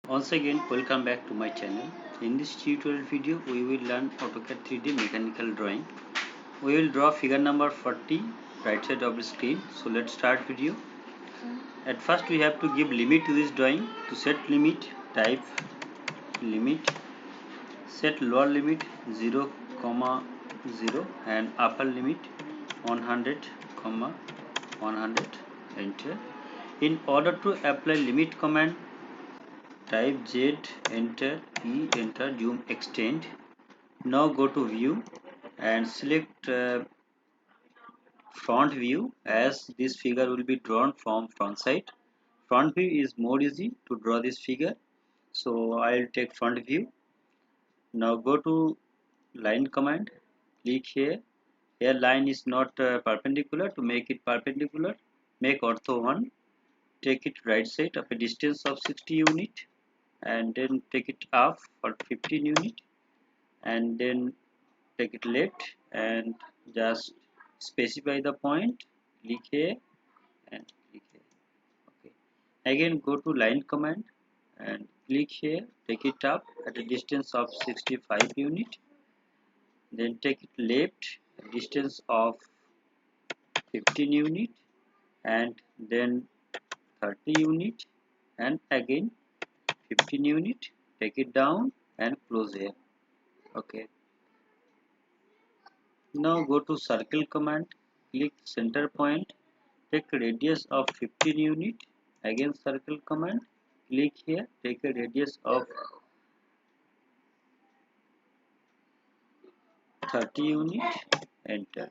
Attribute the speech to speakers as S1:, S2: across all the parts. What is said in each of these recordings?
S1: Once again, welcome back to my channel. In this tutorial video, we will learn AutoCAD 3D mechanical drawing. We will draw figure number 40 right side of the screen. So let's start video. At first, we have to give limit to this drawing. To set limit, type limit. Set lower limit 0, 0 and upper limit 100, 100. Enter. In order to apply limit command, type Z, enter, E, enter, zoom, extend. Now go to view and select front view, as this figure will be drawn from front side. Front view is more easy to draw this figure. So I'll take front view. Now go to line command, click here. Here line is not perpendicular. To make it perpendicular, make ortho 1. Take it right side of a distance of 60 unit and then take it up for 15 unit and then take it left and just specify the point, click here and click here. Okay, again go to line command and click here, take it up at a distance of 65 unit, then take it left distance of 15 unit and then 30 unit and again 15 unit, take it down and close here. Okay, now go to circle command, click center point, take a radius of 15 unit, again circle command, click here, take a radius of 30 unit, enter.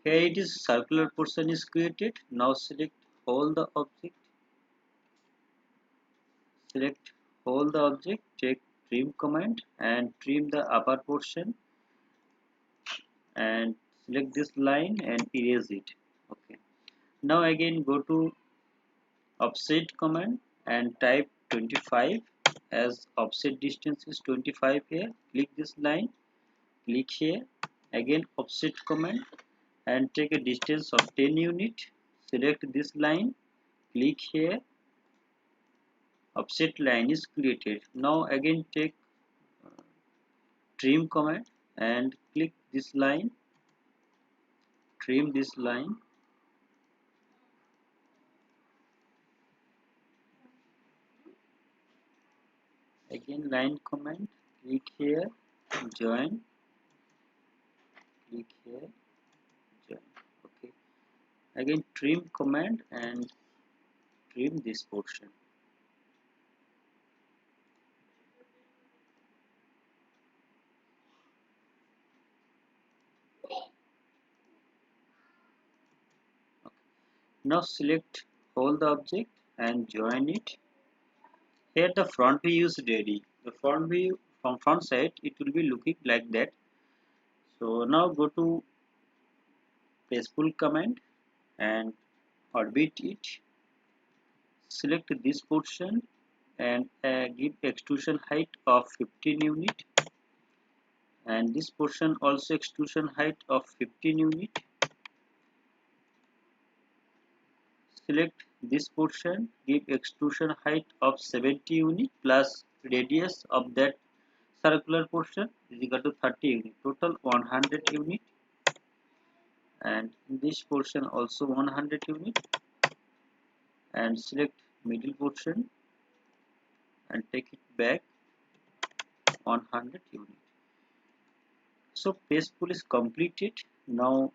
S1: Here it is, circular portion is created. Now select all the object, select all the object, take trim command and trim the upper portion and select this line and erase it. Okay, now again go to offset command and type 25, as offset distance is 25 here. Click this line, click here, again offset command and take a distance of 10 unit, select this line, click here, offset line is created. Now again take trim command and click this line, trim this line, again line command, click here, join, click here, join. Okay, again trim command and trim this portion. Now select all the object and join it. Here the front view is ready. The front view from front side, it will be looking like that. So now go to press pull command and orbit it. Select this portion and give extrusion height of 15 unit and this portion also extrusion height of 15 unit. Select this portion, give extrusion height of 70 unit plus radius of that circular portion is equal to 30 unit, total 100 unit, and this portion also 100 unit, and select middle portion and take it back 100 unit. So press pull is completed. Now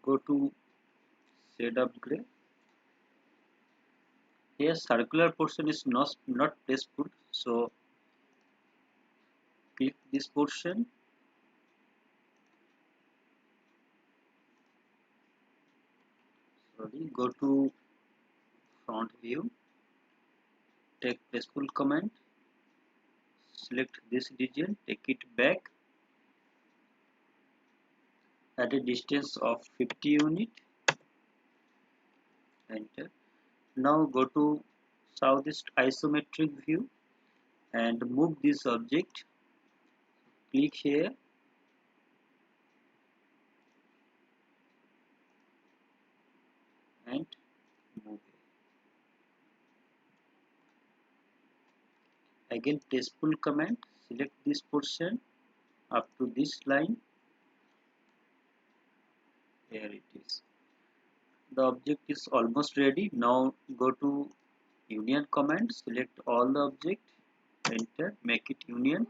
S1: go to shade of gray. Here circular portion is not press pull, so click this portion, go to front view, take press pull command, select this region, take it back at a distance of 50 unit, enter. Now go to southeast isometric view, and move this object. Click here and move it. Again press pull command, select this portion up to this line. Here it is. The object is almost ready. Now go to union command, select all the object, enter, make it union.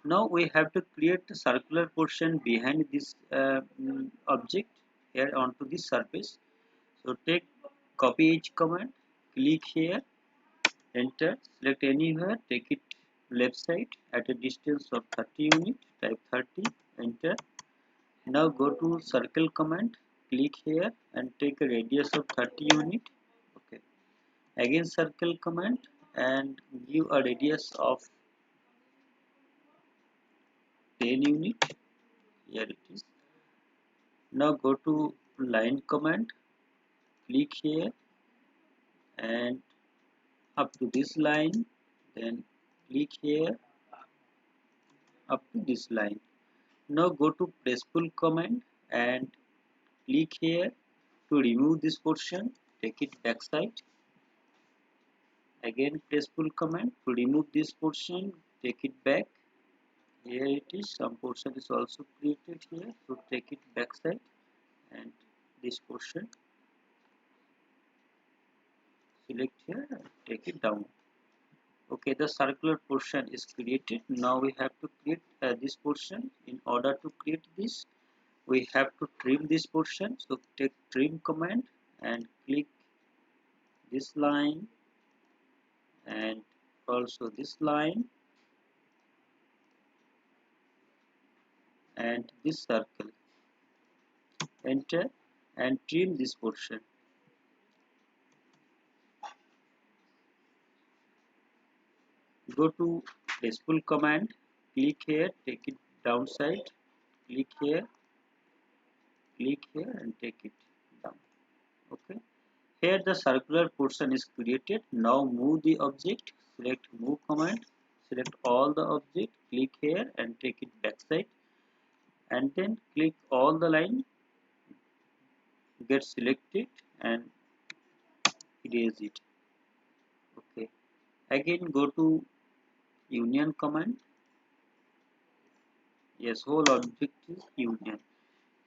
S1: Now we have to create a circular portion behind this object here onto this surface. So take copy edge command, click here, enter, select anywhere, take it left side at a distance of 30 unit, type 30, enter. Now go to circle command, click here and take a radius of 30 unit. Okay. Again circle command and give a radius of 10 unit. Here it is. Now go to line command, click here and up to this line, then click here up to this line. Now go to press pull command and click here to remove this portion, take it backside. Again press pull command to remove this portion, take it back. Here it is, some portion is also created here, so take it backside and this portion select here and take it down. Okay, the circular portion is created. Now we have to create this portion. In order to create this, we have to trim this portion. So take trim command and click this line and also this line and this circle. Enter and trim this portion. Go to press pull command, click here, take it downside, click here and take it down. Okay. Here the circular portion is created. Now move the object, select move command, select all the object, click here and take it backside and then click all the line, get selected and erase it. Okay. Again go to union command. Yes, whole object is union.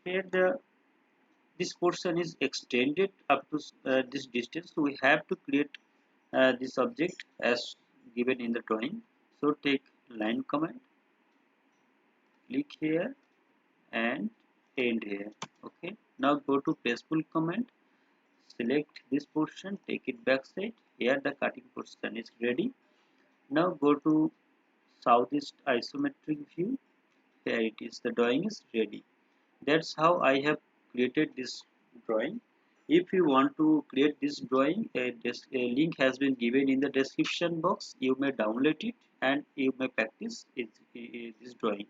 S1: Here this portion is extended up to this distance, so we have to create this object as given in the drawing. So take line command, click here and end here. Okay, now go to press pull command, select this portion, take it backside. Here the cutting portion is ready. Now go to southeast isometric view. Here it is, the drawing is ready. That's how I have created this drawing. If you want to create this drawing, a link has been given in the description box. You may download it and you may practice this drawing.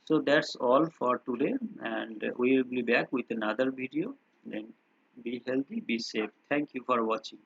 S1: So that's all for today, and we will be back with another video. Then be healthy, be safe. Thank you for watching.